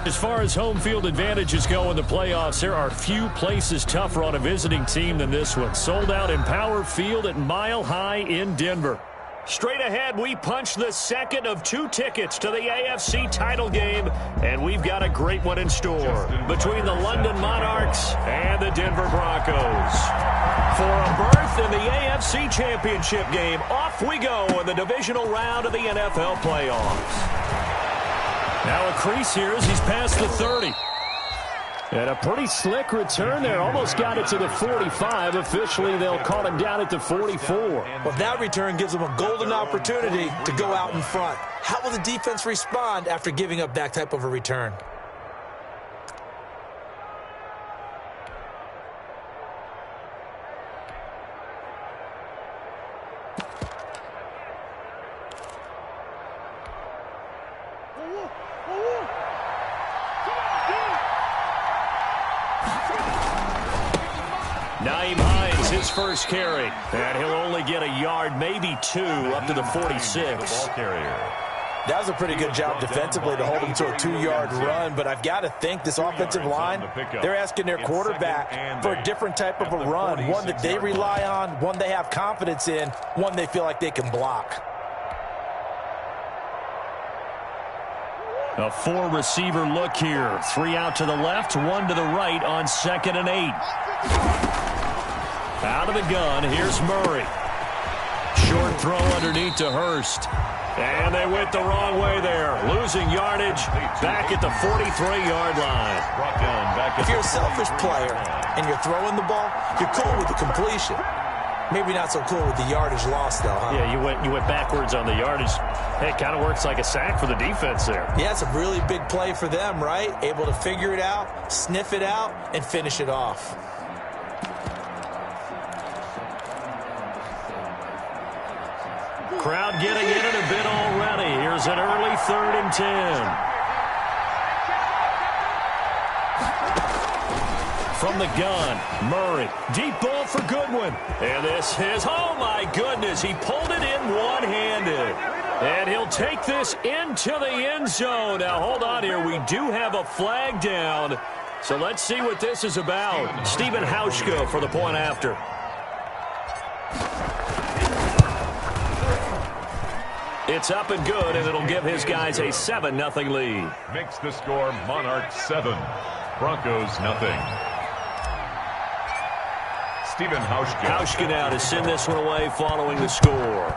As far as home field advantages go in the playoffs, there are few places tougher on a visiting team than this one. Sold out in Power Field at Mile High in Denver. Straight ahead, we punch the second of 2 tickets to the AFC title game, and we've got a great one in store between the London Monarchs and the Denver Broncos. For a berth in the AFC Championship game, off we go in the divisional round of the NFL playoffs. Now a crease here as he's past the 30. And a pretty slick return there. Almost got it to the 45. Officially, they'll call him down at the 44. Well, that return gives them a golden opportunity to go out in front. How will the defense respond after giving up that type of a return? First carry, and he'll only get a yard, maybe 2, up to the 46. That was a pretty good job defensively to hold him to a 2-yard run, but I've got to think this offensive line, they're asking their quarterback for a different type of a run, one that they rely on, one they have confidence in, one they feel like they can block. A 4-receiver look here. 3 out to the left, 1 to the right on 2nd and 8. Out of the gun, here's Murray. Short throw underneath to Hurst. And they went the wrong way there. Losing yardage back at the 43-yard line. If you're a selfish player and you're throwing the ball, you're cool with the completion. Maybe not so cool with the yardage loss, though, huh? Yeah, you went backwards on the yardage. Hey, it kind of works like a sack for the defense there. Yeah, it's a really big play for them, right? Able to figure it out, sniff it out, and finish it off. Crowd getting in it a bit already. Here's an early 3rd and 10. From the gun, Murray. Deep ball for Goodwin. And this is, oh my goodness, he pulled it in one-handed. And he'll take this into the end zone. Now hold on here, we do have a flag down. So let's see what this is about. Stephen Hauschka for the point after. It's up and good, and it'll give his guys a 7-0 lead. Makes the score Monarchs 7, Broncos 0. Stephen Hauschka. Hauschka now to send this one away following the score.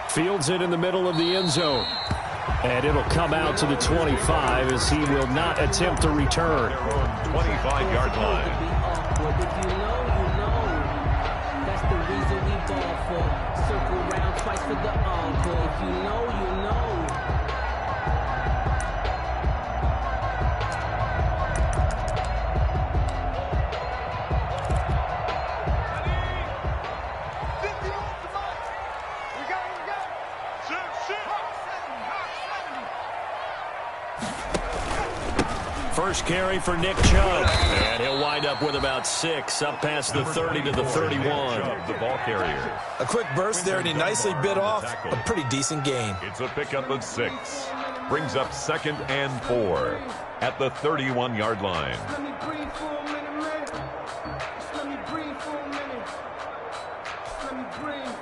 Fields it in the middle of the end zone. And it'll come out to the 25 as he will not attempt to return. 25-yard line. Circle around twice for the encore. If you know, you know. First carry for Nick Chubb. And he'll wind up with about 6, up past the 30 to the 31. The ball carrier. A quick burst there, and he nicely bit off a pretty decent gain. It's a pickup of 6. Brings up 2nd and 4 at the 31-yard line. Let me breathe for a minute, man. Let me breathe for a minute. Let me breathe.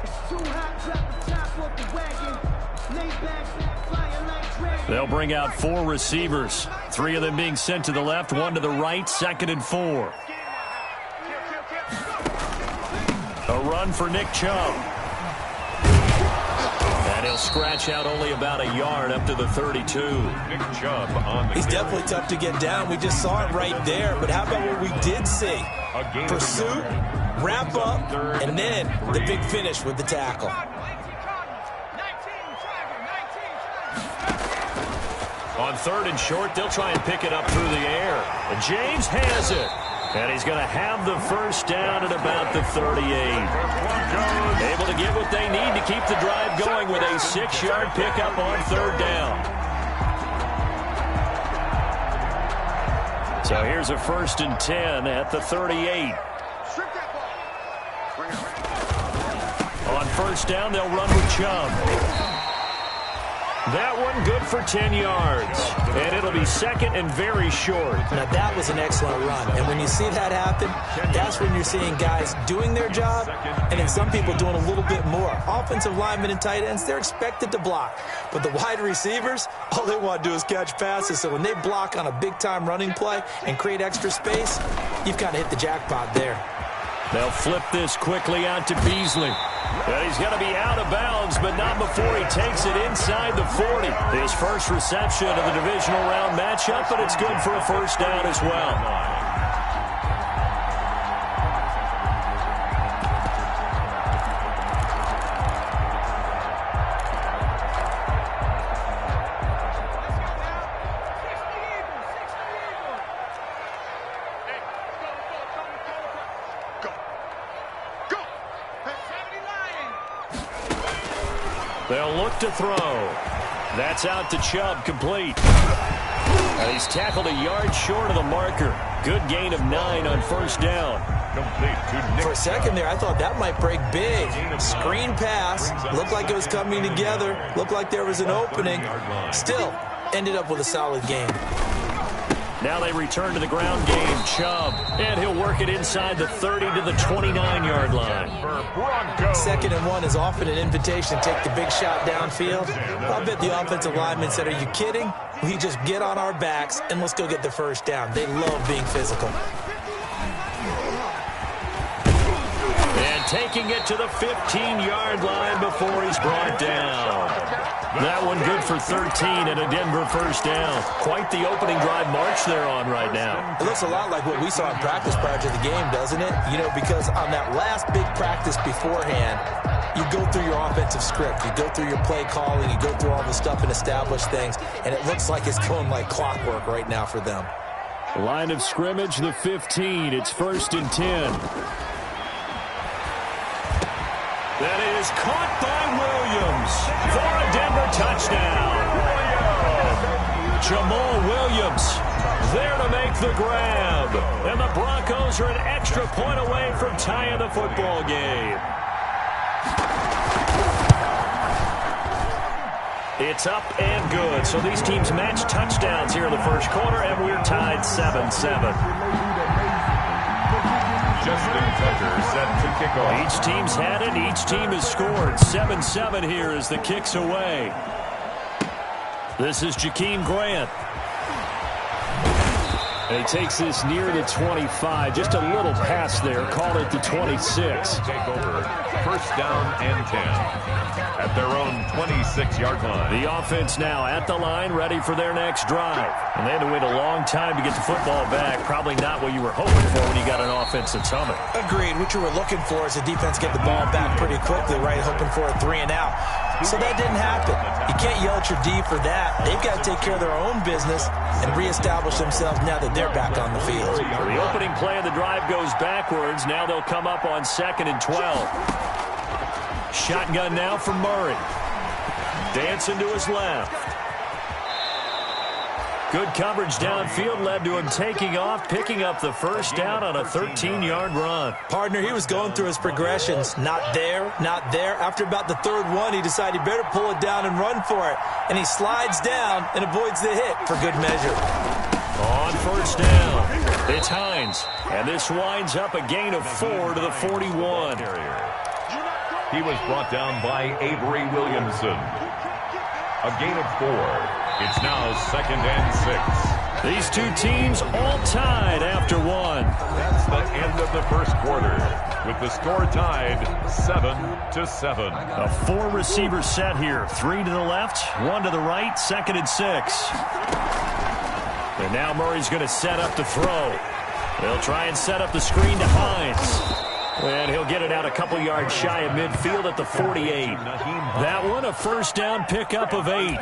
It's too hot, drop the top off the wagon. Lay back, flying like dragon. They'll bring out 4 receivers. 3 of them being sent to the left, 1 to the right, 2nd and 4. A run for Nick Chubb. And he'll scratch out only about a yard up to the 32. Nick Chubb on the He's carry. definitely tough to get down. We just saw it right there. But how about what we did see? Pursuit, wrap up, and then the big finish with the tackle. On 3rd and short, they'll try and pick it up through the air. And James has it. And he's going to have the first down at about the 38. Able to get what they need to keep the drive going with a 6-yard pickup on 3rd down. So here's a 1st and 10 at the 38. On 1st down, they'll run with Chubb. That one good for 10 yards. And it'll be second and very short. Now, that was an excellent run. And when you see that happen, that's when you're seeing guys doing their job and then some people doing a little bit more. Offensive linemen and tight ends, they're expected to block. But the wide receivers, all they want to do is catch passes. So when they block on a big-time running play and create extra space, you've kind of hit the jackpot there. They'll flip this quickly out to Beasley. And he's going to be out of bounds, but not before he takes it inside the 40. His first reception of the divisional round matchup, but it's good for a first down as well. They'll look to throw. That's out to Chubb, complete. And he's tackled a yard short of the marker. Good gain of 9 on first down. Complete to Nick. For a second there, I thought that might break big. Screen pass. Looked like it was coming together. Looked like there was an opening. Still, ended up with a solid game. Now they return to the ground game. Chubb. And he'll work it inside the 30 to the 29-yard line. Second and 1 is often an invitation to take the big shot downfield. I bet the offensive lineman said, are you kidding? We just get on our backs and let's go get the first down. They love being physical. And taking it to the 15-yard line before he's brought down. That one good for 13 and a Denver first down. Quite the opening drive march they're on right now. It looks a lot like what we saw in practice prior to the game, doesn't it? You know, because on that last big practice beforehand, you go through your offensive script. You go through your play calling. You go through all the stuff and establish things. And it looks like it's going like clockwork right now for them. Line of scrimmage, the 15. It's 1st and 10. That is caught by Williams for a Denver touchdown. Jamal Williams there to make the grab. And the Broncos are an extra point away from tying the football game. It's up and good. So these teams match touchdowns here in the first quarter, and we're tied 7-7. Justin Tucker set to kick off. Each team's had it. Each team has scored. 7-7 here as the kick's away. This is Jakeem Grant. And he takes this near the 25. Just a little pass there. Call it the 26. Take over. First down and 10. At their own 26-yard line. The offense now at the line, ready for their next drive. And they had to wait a long time to get the football back. Probably not what you were hoping for when you got an offense that's humming. Agreed. What you were looking for is the defense get the ball back pretty quickly, right? Hoping for a 3 and out. So that didn't happen. You can't yell at your D for that. They've got to take care of their own business and reestablish themselves now that they're back on the field. The opening play of the drive goes backwards. Now they'll come up on 2nd and 12. Shotgun now for Murray. Dancing to his left. Good coverage downfield led to him taking off, picking up the first down on a 13-yard run. Partner, he was going through his progressions. Not there, not there. After about the third one, he decided he better pull it down and run for it. And he slides down and avoids the hit for good measure. On first down, it's Hines. And this winds up a gain of 4 to the 41. He was brought down by Avery Williamson. A gain of 4. It's now 2nd and 6. These two teams all tied after 1. That's the end of the first quarter, with the score tied 7-7. A 4-receiver set here. 3 to the left, 1 to the right, 2nd and 6. And now Murray's going to set up to throw. They'll try and set up the screen to Hines. And he'll get it out a couple yards shy of midfield at the 48. That one, a first down pickup of 8.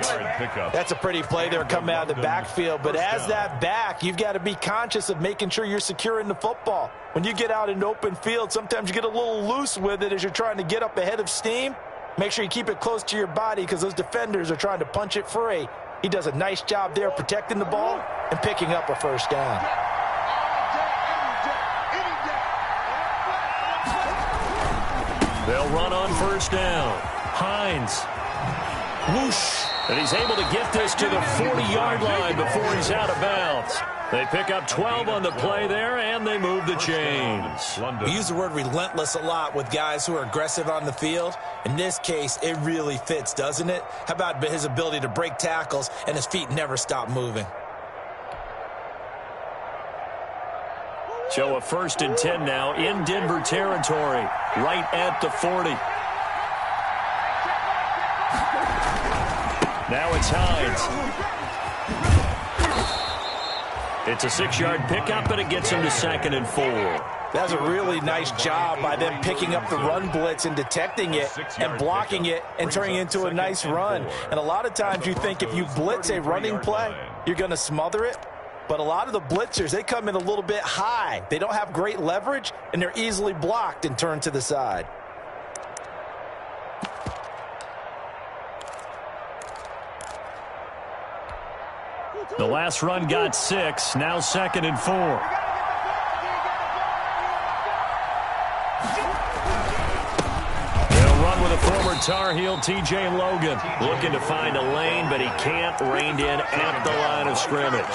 That's a pretty play there coming out of the backfield. But as that back, you've got to be conscious of making sure you're securing the football. When you get out in open field, sometimes you get a little loose with it as you're trying to get up ahead of steam. Make sure you keep it close to your body because those defenders are trying to punch it free. He does a nice job there protecting the ball and picking up a first down. They'll run on first down. Hines. Whoosh. And he's able to get this to the 40-yard line before he's out of bounds. They pick up 12 on the play there, and they move the chains. We use the word relentless a lot with guys who are aggressive on the field. In this case, it really fits, doesn't it? How about his ability to break tackles and his feet never stop moving? So a 1st and 10 now in Denver territory, right at the 40. Now it's Hines. It's a 6-yard pickup, and it gets him to 2nd and 4. That's a really nice job by them picking up the run blitz and detecting it and blocking it and turning it into a nice run. And a lot of times you think if you blitz a running play, you're going to smother it. But a lot of the blitzers, they come in a little bit high. They don't have great leverage, and they're easily blocked and turned to the side. The last run got 6, now 2nd and 4. They'll run with a former Tar Heel, T.J. Logan. Looking to find a lane, but he can't. Reined in at the line of scrimmage.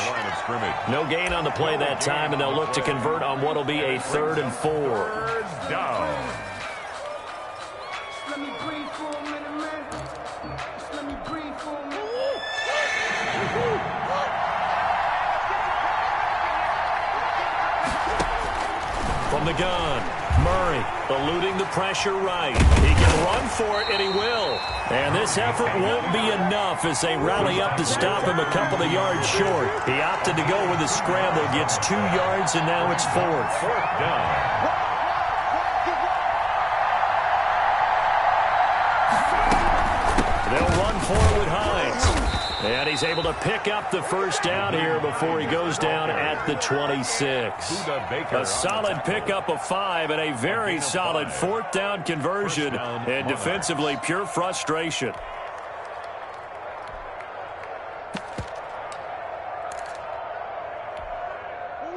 No gain on the play that time, and they'll look to convert on what will be a 3rd and 4. Third down. Let me breathe for a minute, man. Just let me breathe for a minute. From the gun, Murray eluding the pressure right. He can run for it, and he will. And this effort won't be enough as they rally up to stop him a couple of yards short. He opted to go with a scramble, gets 2 yards, and now it's 4th. 4th down. They'll run for it with Hines. And he's able to pick up the 1st down here before he goes down at the 26. A solid pickup of 5 and a very solid 4th down conversion. And defensively, pure frustration.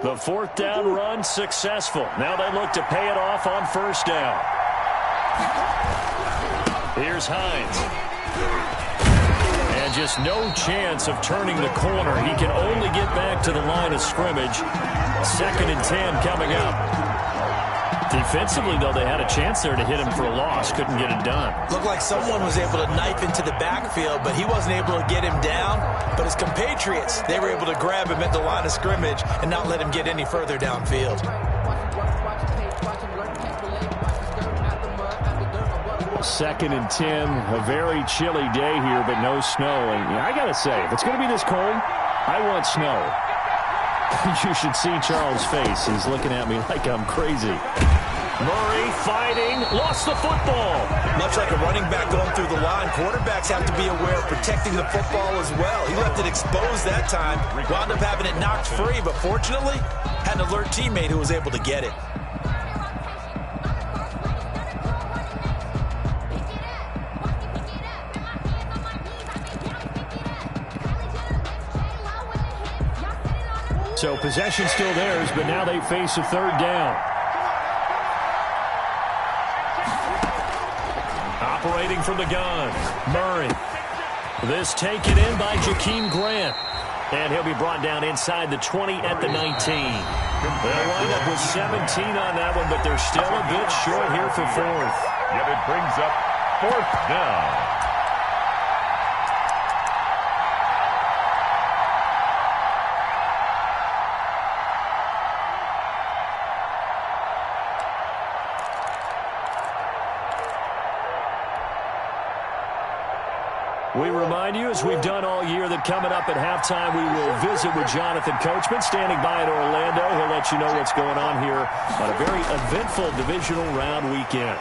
The 4th down run successful. Now they look to pay it off on 1st down. Here's Hines. And just no chance of turning the corner. He can only get back to the line of scrimmage. 2nd and 10 coming up. Defensively, though, they had a chance there to hit him for a loss. Couldn't get it done. Looked like someone was able to knife into the backfield, but he wasn't able to get him down. But his compatriots, they were able to grab him at the line of scrimmage and not let him get any further downfield. 2nd and 10, a very chilly day here, but no snow. And I got to say, if it's going to be this cold, I want snow. You should see Charles' face. He's looking at me like I'm crazy. Murray fighting, lost the football. Much like a running back going through the line, quarterbacks have to be aware of protecting the football as well. He left it exposed that time, wound up having it knocked free, but fortunately, had an alert teammate who was able to get it. So possession still theirs, but now they face a 3rd down. Operating from the gun, Murray. This taken in by Jakeem Grant. And he'll be brought down inside the 20 at the 19. They'll wind up with 17 on that one, but they're still a bit short here for 4th. Yet it brings up 4th down. We remind you, as we've done all year, that coming up at halftime, we will visit with Jonathan Coachman, standing by in Orlando. He'll let you know what's going on here on a very eventful divisional round weekend.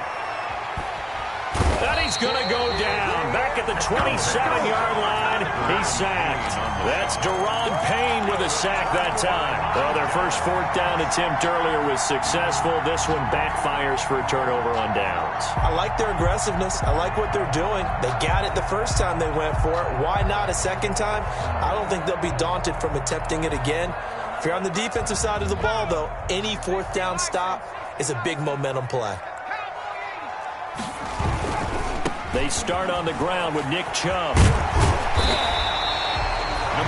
And he's going to go down. Back at the 27-yard line, he's sacked. That's Deron Payne with a sack that time. Well, their first 4th down attempt earlier was successful. This one backfires for a turnover on downs. I like their aggressiveness. I like what they're doing. They got it the first time they went for it. Why not a second time? I don't think they'll be daunted from attempting it again. If you're on the defensive side of the ball, though, any 4th down stop is a big momentum play. They start on the ground with Nick Chubb.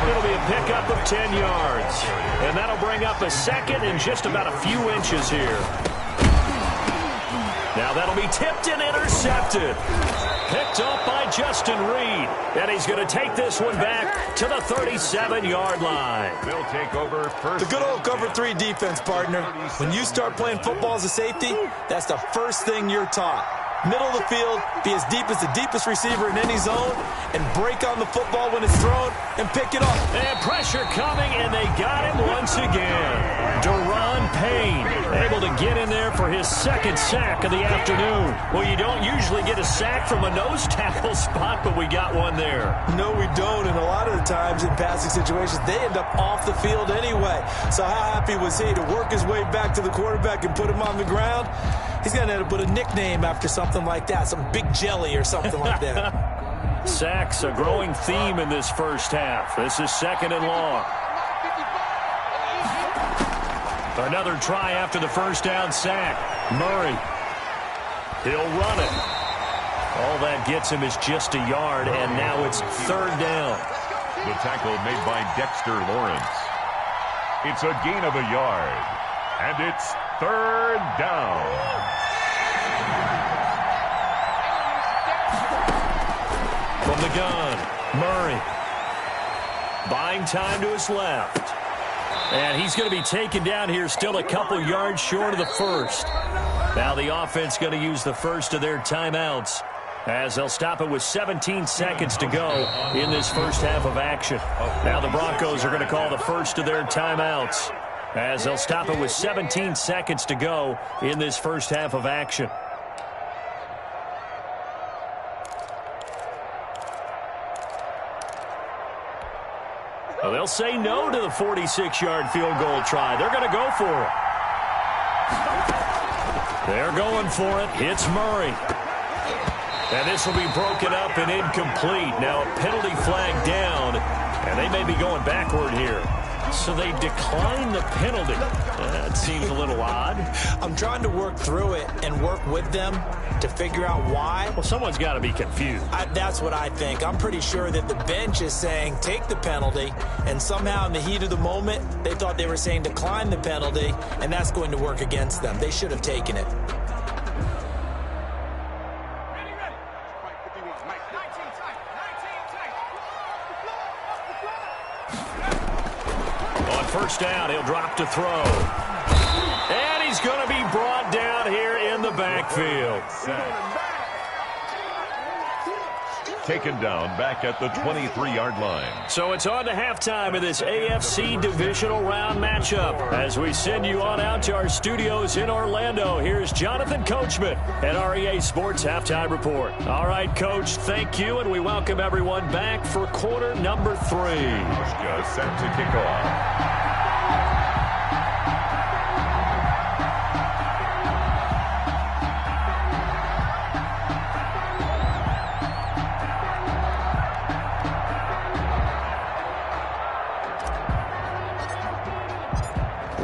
It'll be a pickup of 10 yards. And that'll bring up a second and just about a few inches here. Now that'll be tipped and intercepted. Picked up by Justin Reed. And he's going to take this one back to the 37-yard line. They'll take over first. The good old cover 3 defense, partner. When you start playing football as a safety, that's the first thing you're taught. Middle of the field, be as deep as the deepest receiver in any zone, and break on the football when it's thrown and pick it up. And pressure coming, and they got him once again. Deron Payne able to get in there for his second sack of the afternoon. Well, you don't usually get a sack from a nose tackle spot, but we got one there. No, we don't, and a lot of the times in passing situations, they end up off the field anyway. So how happy was he to work his way back to the quarterback and put him on the ground? He's going to end up with a nickname after something like that, some Big Jelly or something like that. Sacks, a growing theme in this first half. This is 2nd and long. Another try after the first down sack. Murray. He'll run it. All that gets him is just a yard, and now it's 3rd down. The tackle made by Dexter Lawrence. It's a gain of a yard, and it's 3rd down. From the gun, Murray. Buying time to his left. And he's going to be taken down here, still a couple yards short of the first. Now the offense going to use the first of their timeouts, as they'll stop it with 17 seconds to go in this first half of action. Now the Broncos are going to call the first of their timeouts, as they'll stop it with 17 seconds to go in this first half of action. Well, they'll say no to the 46-yard field goal try. They're going to go for it. They're going for it. It's Murray. And this will be broken up and incomplete. Now a penalty flag down, and they may be going backward here. So they decline the penalty. That seems a little odd. I'm trying to work through it and work with them to figure out why. Well, someone's got to be confused. That's what I think. I'm pretty sure that the bench is saying take the penalty, and somehow in the heat of the moment, they thought they were saying decline the penalty, and that's going to work against them. They should have taken it. First down, he'll drop to throw. And he's going to be brought down here in the backfield. Taken down back at the 23-yard line. So it's on to halftime of this AFC divisional round matchup. As we send you on out to our studios in Orlando, here's Jonathan Coachman at REA Sports Halftime Report. All right, Coach, thank you, and we welcome everyone back for quarter number 3. Pushka set to kick off.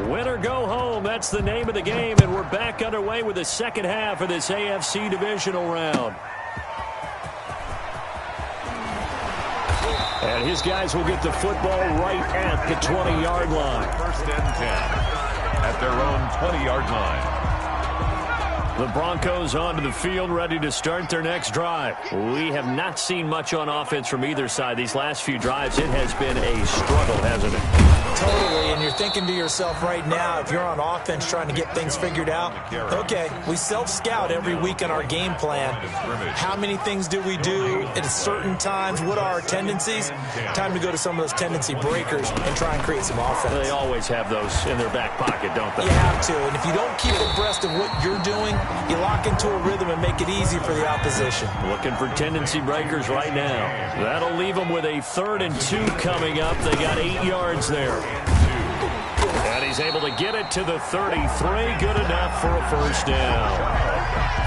Win or go home, that's the name of the game, and we're back underway with the second half of this AFC divisional round. And his guys will get the football right at the 20-yard line. First and 10 at their own 20-yard line. The Broncos onto the field, ready to start their next drive. We have not seen much on offense from either side. These last few drives, it has been a struggle, hasn't it? Totally, and you're thinking to yourself right now, if you're on offense trying to get things figured out, okay, we self-scout every week in our game plan. How many things do we do at certain times? What are our tendencies? Time to go to some of those tendency breakers and try and create some offense. They always have those in their back pocket, don't they? You have to, and if you don't keep abreast of what you're doing, you lock into a rhythm and make it easy for the opposition. Looking for tendency breakers right now. That'll leave them with a 3rd and 2 coming up. They got 8 yards there. And he's able to get it to the 33. Good enough for a first down.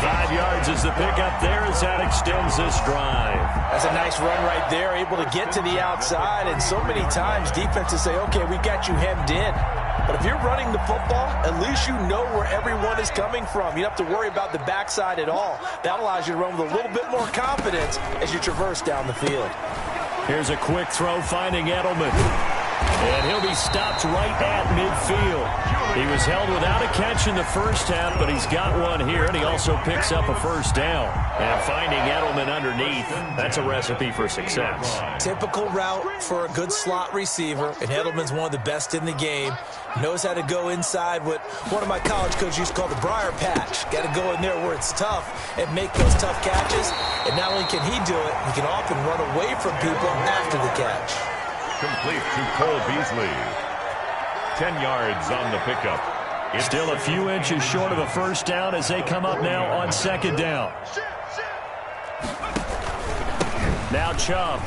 5 yards is the pickup there as that extends this drive. That's a nice run right there, able to get to the outside. And so many times defenses say, okay, we got you hemmed in. But if you're running the football, at least you know where everyone is coming from. You don't have to worry about the backside at all. That allows you to run with a little bit more confidence as you traverse down the field. Here's a quick throw finding Edelman. And he'll be stopped right at midfield. He was held without a catch in the first half, but he's got one here, and he also picks up a first down. And finding Edelman underneath, that's a recipe for success. Typical route for a good slot receiver, and Edelman's one of the best in the game. Knows how to go inside what one of my college coaches used to call the briar patch. Got to go in there where it's tough and make those tough catches. And not only can he do it, he can often run away from people after the catch. Complete to Cole Beasley. 10 yards on the pickup. It's still a few inches short of a first down as they come up now on second down. Now Chubb.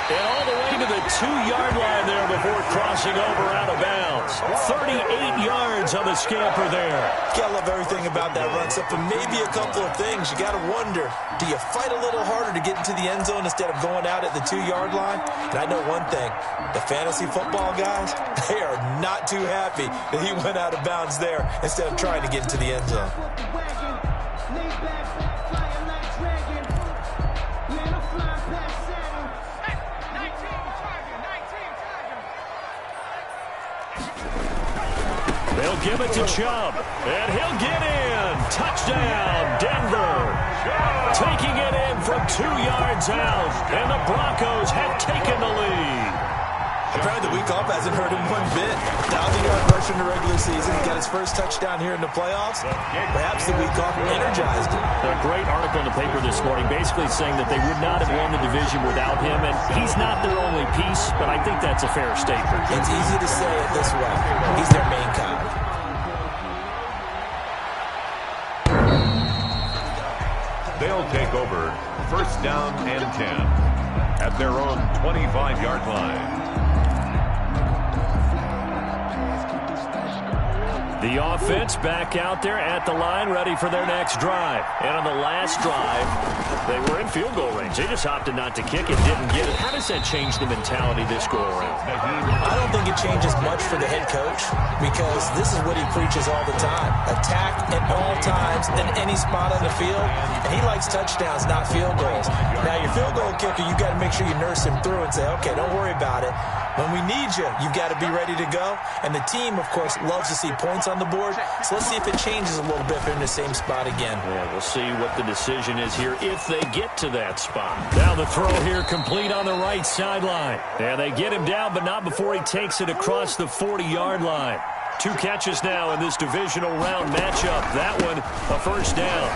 And all the way to the 2-yard line there before crossing over out of bounds. 38 yards on the scamper there. You gotta love everything about that run, except for maybe a couple of things. You gotta wonder, do you fight a little harder to get into the end zone instead of going out at the 2-yard line? And I know one thing, the fantasy football guys, they are not too happy that he went out of bounds there instead of trying to get into the end zone. They'll give it to Chubb, and he'll get in. Touchdown, Denver. Taking it in from 2 yards out, and the Broncos have taken the lead. Apparently the week off hasn't hurt him one bit. 1,000-yard rush in the regular season. He got his first touchdown here in the playoffs. Perhaps the week off energized him. A great article in the paper this morning basically saying that they would not have won the division without him, and he's not their only piece, but I think that's a fair statement. It's easy to say it this way. He's their main guy. They'll take over first down and 10 at their own 25-yard line. The offense back out there at the line, ready for their next drive. And on the last drive, they were in field goal range. They just opted not to kick it, didn't get it. How does that change the mentality this go-around? I don't think it changes much for the head coach because this is what he preaches all the time. Attack at all times in any spot on the field. And he likes touchdowns, not field goals. Now, your field goal kicker, you got to make sure you nurse him through and say, okay, don't worry about it. When we need you, you've got to be ready to go. And the team, of course, loves to see points on the board. So let's see if it changes a little bit if they're in the same spot again. Yeah, we'll see what the decision is here if they get to that spot. Now the throw here complete on the right sideline. And they get him down, but not before he takes it across the 40-yard line. 2 catches now in this divisional round matchup. That one, a first down.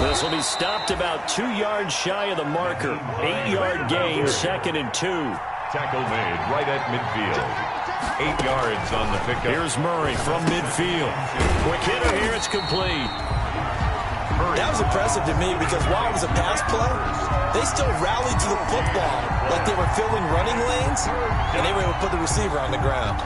This will be stopped about 2 yards shy of the marker. 8-yard gain, 2nd and 2. Tackle made right at midfield. 8 yards on the pickup. Here's Murray from midfield. Quick hitter here, it's complete. That was impressive to me because while it was a pass play, they still rallied to the football like they were filling running lanes, and they were able to put the receiver on the ground.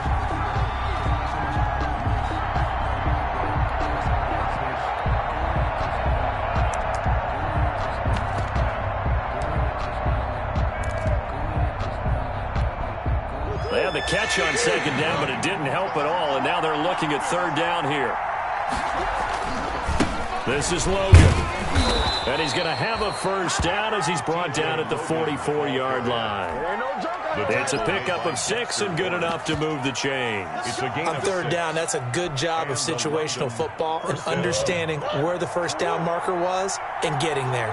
They had the catch on second down, but it didn't help at all, and now they're looking at third down here. This is Logan, and he's going to have a first down as he's brought down at the 44-yard line. It's a pickup of 6 and good enough to move the chains. On third down, that's a good job of situational football and understanding where the first down marker was and getting there.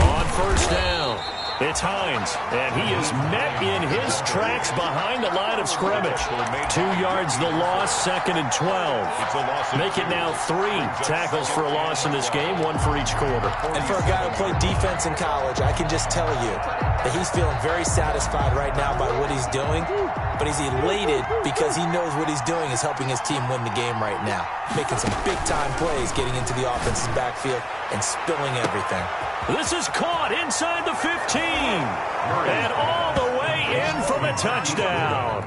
On first down, it's Hines, and he is met in his tracks behind the line of scrimmage. 2 yards the loss, 2nd and 12. Make it now 3 tackles for a loss in this game, 1 for each quarter. And for a guy who played defense in college, I can just tell you that he's feeling very satisfied right now by what he's doing, but he's elated because he knows what he's doing is helping his team win the game right now, making some big-time plays, getting into the offense's backfield and spilling everything. This is caught inside the 15. And all the way in for the touchdown.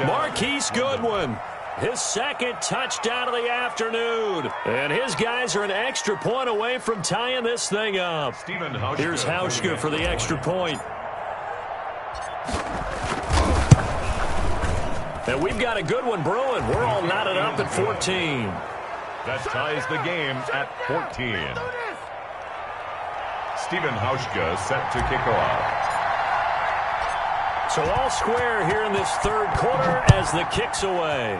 Marquise Goodwin. his second touchdown of the afternoon. And his guys are an extra point away from tying this thing up. Here's Hauschka for the extra point. And we've got a good one brewing. We're all knotted up at 14. That ties the game at 14. Stephen Hauschka set to kick off. So all square here in this third quarter as the kick's away.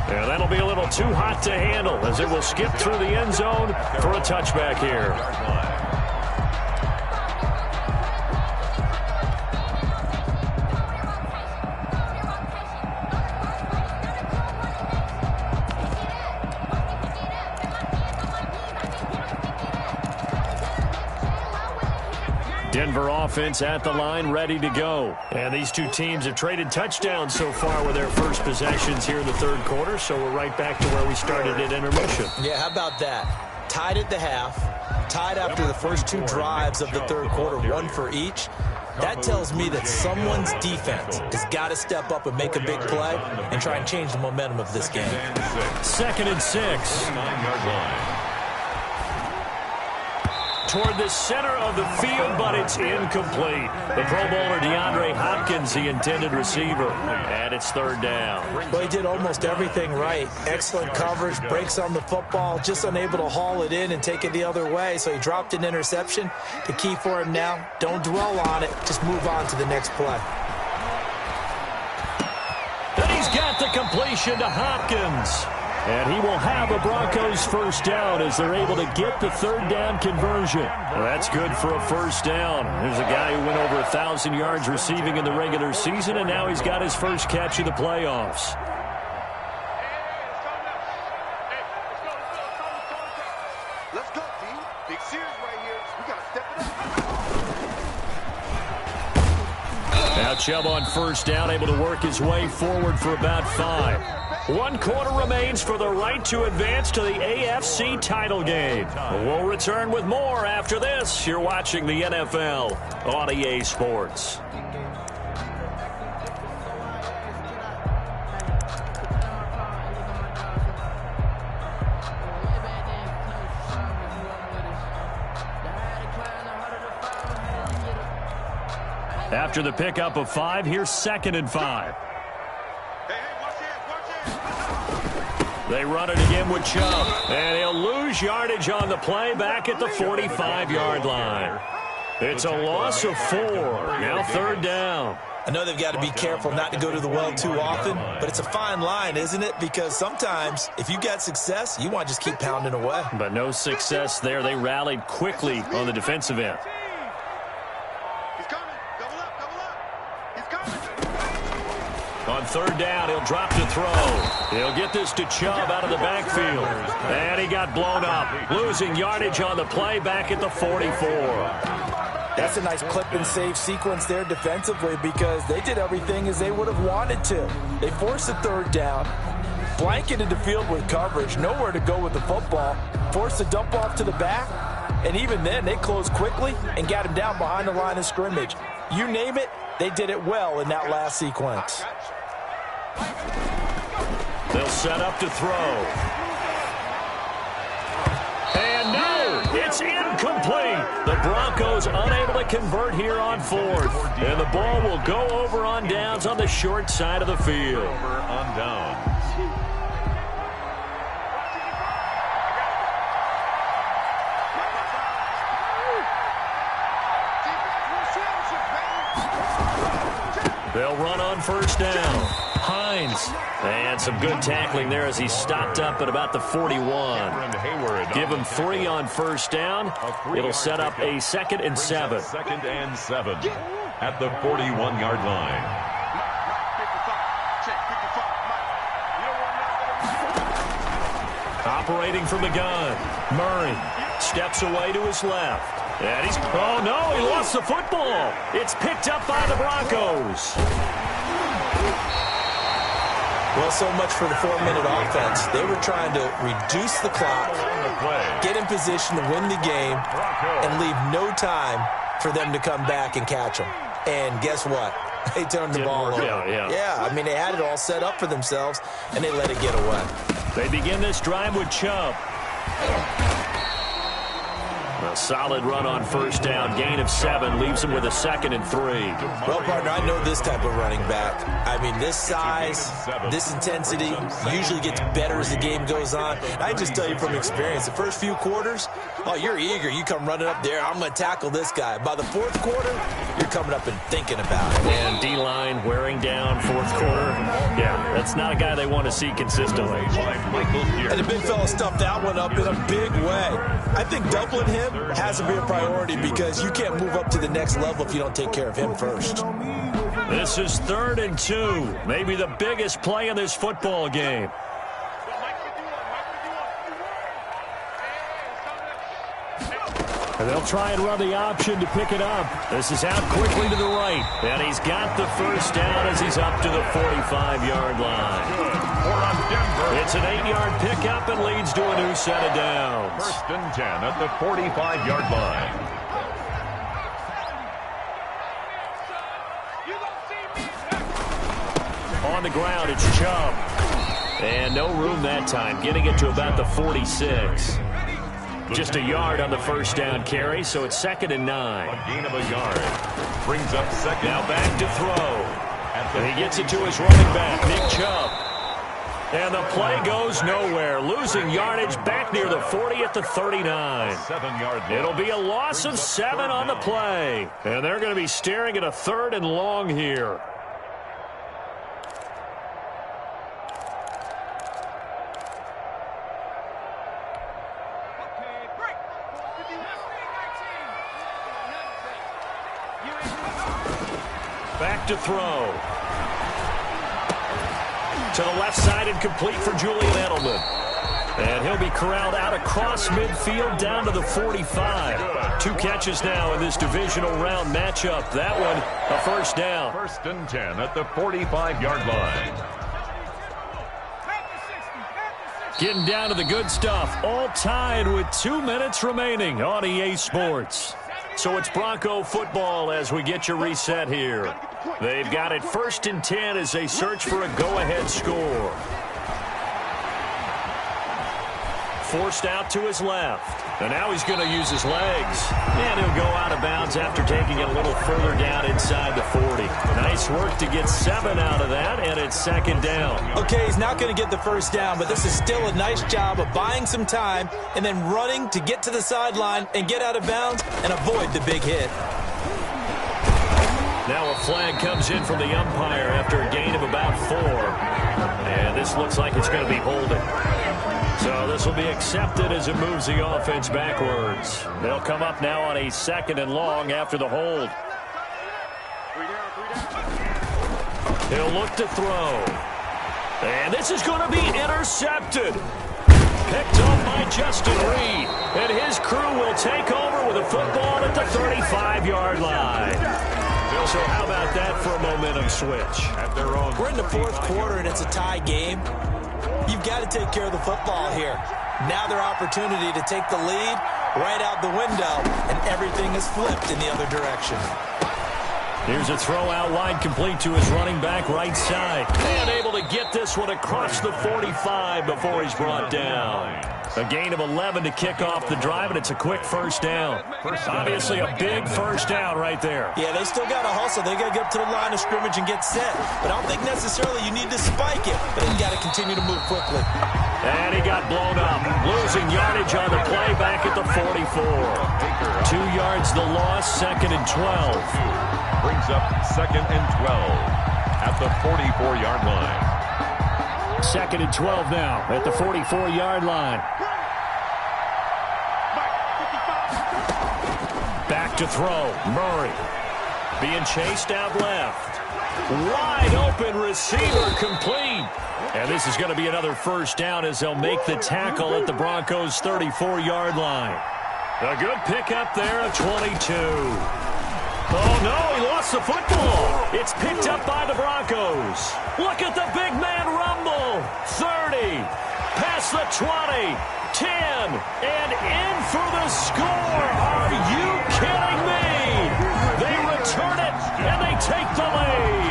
And that'll be a little too hot to handle as it will skip through the end zone for a touchback here. Denver offense at the line, ready to go. And these two teams have traded touchdowns so far with their first possessions here in the third quarter, so we're right back to where we started at intermission. Yeah, how about that? Tied at the half, tied after the first two drives of the third quarter, one for each. That tells me that someone's defense has got to step up and make a big play and try and change the momentum of this game. 2nd and 6. 9-yard line. Toward the center of the field, but it's incomplete. The Pro Bowler DeAndre Hopkins, the intended receiver, and it's third down. Well, he did almost everything right. Excellent coverage, breaks on the football, just unable to haul it in and take it the other way, so he dropped an interception. The key for him now, don't dwell on it, just move on to the next play. And he's got the completion to Hopkins. And he will have a Broncos first down as they're able to get the third down conversion. Well, that's good for a first down. There's a guy who went over 1,000 yards receiving in the regular season, and now he's got his first catch of the playoffs. Let's go, team. Big series right here. We got to step it up. Now Chubb on first down, able to work his way forward for about 5. 1 quarter remains for the right to advance to the AFC title game. We'll return with more after this. You're watching the NFL on EA Sports. After the pickup of 5, here's 2nd and 5. They run it again with Chubb, and he'll lose yardage on the play back at the 45-yard line. It's a loss of 4. Now third down. I know they've got to be careful not to go to the well too often, but it's a fine line, isn't it? Because sometimes if you got success, you want to just keep pounding away. But no success there. They rallied quickly on the defensive end. He's coming. Double up, double up. He's coming. On third down, he'll drop to throw. He'll get this to Chubb out of the backfield. And he got blown up, losing yardage on the play back at the 44. That's a nice clip and save sequence there defensively because they did everything as they would have wanted to. They forced a third down, blanketed the field with coverage, nowhere to go with the football, forced a dump off to the back, and even then they closed quickly and got him down behind the line of scrimmage. You name it, they did it well in that last sequence. They'll set up to throw. And no, it's incomplete. The Broncos unable to convert here on 4th. And the ball will go over on downs on the short side of the field. Over on downs. They'll run on first down. Hines. And some good tackling there as he stopped up at about the 41. Give him 3 on first down. It'll set up a 2nd and 7. 2nd and 7 at the 41-yard line. Operating from the gun. Murray steps away to his left. And he's, oh no, he lost the football. It's picked up by the Broncos. Well, so much for the 4-minute offense. They were trying to reduce the clock, get in position to win the game, and leave no time for them to come back and catch them. And guess what? They turned the ball over. Yeah, I mean, they had it all set up for themselves, and they let it get away. They begin this drive with Chubb. A solid run on first down. Gain of 7 leaves him with a 2nd and 3. Well, partner, I know this type of running back. I mean, this size, this intensity usually gets better as the game goes on. I just tell you from experience, the first few quarters, oh, you're eager. You come running up there, I'm going to tackle this guy. By the fourth quarter, you're coming up and thinking about it. And D-line wearing down fourth quarter. Yeah, that's not a guy they want to see consistently. And the big fella stuffed that one up in a big way. I think doubling him has to be a priority because you can't move up to the next level if you don't take care of him first. This is 3rd and 2. Maybe the biggest play in this football game. And they'll try and run the option to pick it up. This is out quickly to the right. And he's got the first down as he's up to the 45-yard line. It's an 8-yard pickup and leads to a new set of downs. 1st and 10 at the 45-yard line. On the ground, it's Chubb. And no room that time, getting it to about the 46. Just a yard on the first down carry, so it's 2nd and 9. A gain of a yard. Brings up 2nd. Now back to throw. And he gets it to his running back, Nick Chubb. And the play goes nowhere, losing yardage back near the 40 at the 39. 7-yard. It'll be a loss of 7 on the play. And they're going to be staring at a 3rd and long here. Back to throw. To the left side and complete for Julian Edelman. And he'll be corralled out across midfield down to the 45. 2 catches now in this divisional round matchup. That one, a first down. 1st and 10 at the 45-yard line. Getting down to the good stuff. All tied with 2 minutes remaining on EA Sports. So it's Bronco football as we get you reset here. They've got it 1st and 10 as they search for a go-ahead score. Forced out to his left. And now he's going to use his legs. And he'll go out of bounds after taking it a little further down inside the 40. Nice work to get 7 out of that, and it's 2nd down. Okay, he's not going to get the first down, but this is still a nice job of buying some time and then running to get to the sideline and get out of bounds and avoid the big hit. Now a flag comes in from the umpire after a gain of about 4. And this looks like it's going to be holding. So this will be accepted as it moves the offense backwards. They'll come up now on a 2nd and long after the hold. He'll look to throw. And this is going to be intercepted. Picked up by Justin Reed. And his crew will take over with a football at the 35-yard line. So how about that for a momentum switch? At their own. We're in the 4th quarter and it's a tie game. You've got to take care of the football here. Now their opportunity to take the lead right out the window, and everything is flipped in the other direction. Here's a throw out wide, complete to his running back right side. And able to get this one across the 45 before he's brought down. A gain of 11 to kick off the drive, and it's a quick first down. Obviously a big first down right there. Yeah, they still got to hustle. They got to get up to the line of scrimmage and get set. But I don't think necessarily you need to spike it. But they got to continue to move quickly. And he got blown up. Losing yardage on the play back at the 44. 2 yards the loss, 2nd and 12. Brings up 2nd and 12 at the 44-yard line. 2nd and 12 now at the 44-yard line. Back to throw. Murray being chased out left. Wide open receiver complete. And this is going to be another first down as they'll make the tackle at the Broncos' 34-yard line. A good pickup there of 22. Oh, no, he lost the football. It's picked up by the Broncos. Look at the big man rumble. 30, past the 20, 10, and in for the score. Are you kidding me? They return it, and they take the lead.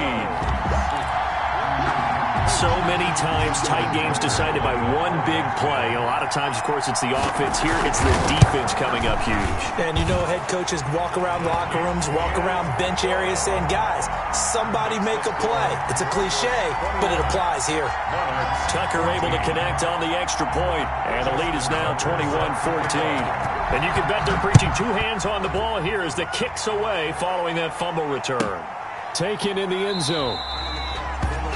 So many times, tight games decided by one big play. A lot of times, of course, it's the offense. Here, it's the defense coming up huge. And you know, head coaches walk around locker rooms, walk around bench areas saying, guys, somebody make a play. It's a cliche, but it applies here. Tucker able to connect on the extra point, and the lead is now 21-14. And you can bet they're preaching two hands on the ball here as the kick's away following that fumble return. Taken in the end zone.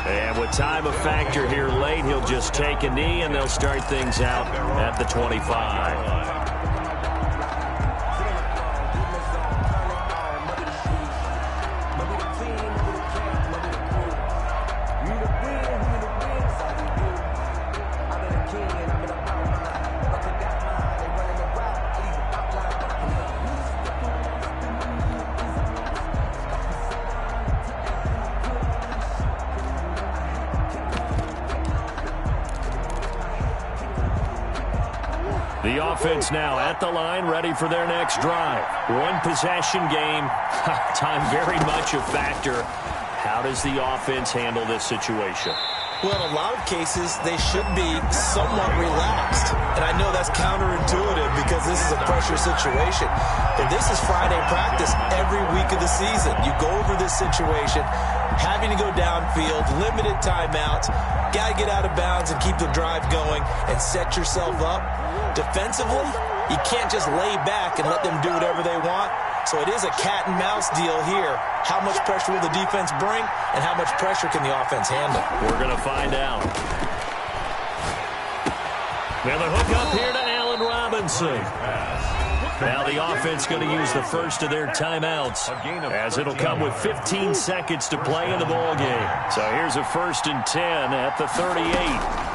And with time a factor here late, he'll just take a knee, and they'll start things out at the 25. The offense now at the line, ready for their next drive. One possession game. Time very much a factor. How does the offense handle this situation? Well, in a lot of cases, they should be somewhat relaxed. And I know that's counterintuitive because this is a pressure situation. But this is Friday practice every week of the season. You go over this situation, having to go downfield, limited timeouts, got to get out of bounds and keep the drive going and set yourself up. Defensively, you can't just lay back and let them do whatever they want. So it is a cat and mouse deal here. How much pressure will the defense bring, and how much pressure can the offense handle? We're going to find out. Now the hook up here to Allen Robinson. Now the offense going to use the first of their timeouts, as it'll come with 15 seconds to play in the ball game. So here's a 1st and 10 at the 38.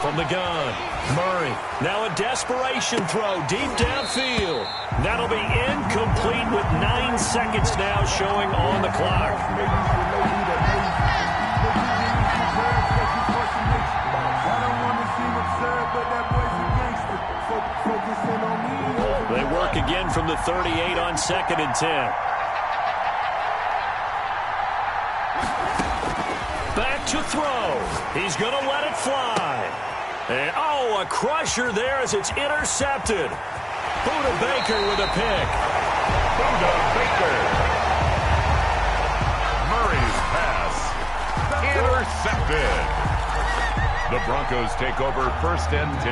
From the gun, Murray. Now a desperation throw deep downfield. That'll be incomplete with 9 seconds now showing on the clock. They work again from the 38 on 2nd and 10. Back to throw. He's going to let it fly. And, oh, a crusher there as it's intercepted. Buda Baker with a pick. Buda Baker. Murray's pass. Intercepted. The Broncos take over 1st and 10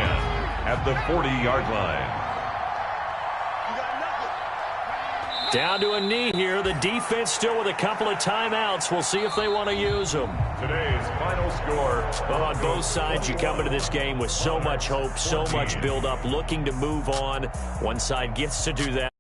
at the 40-yard line. Down to a knee here. The defense still with a couple of timeouts. We'll see if they want to use them. Today's final score. Well, on both sides, you come into this game with so much hope, so much build-up, looking to move on. One side gets to do that.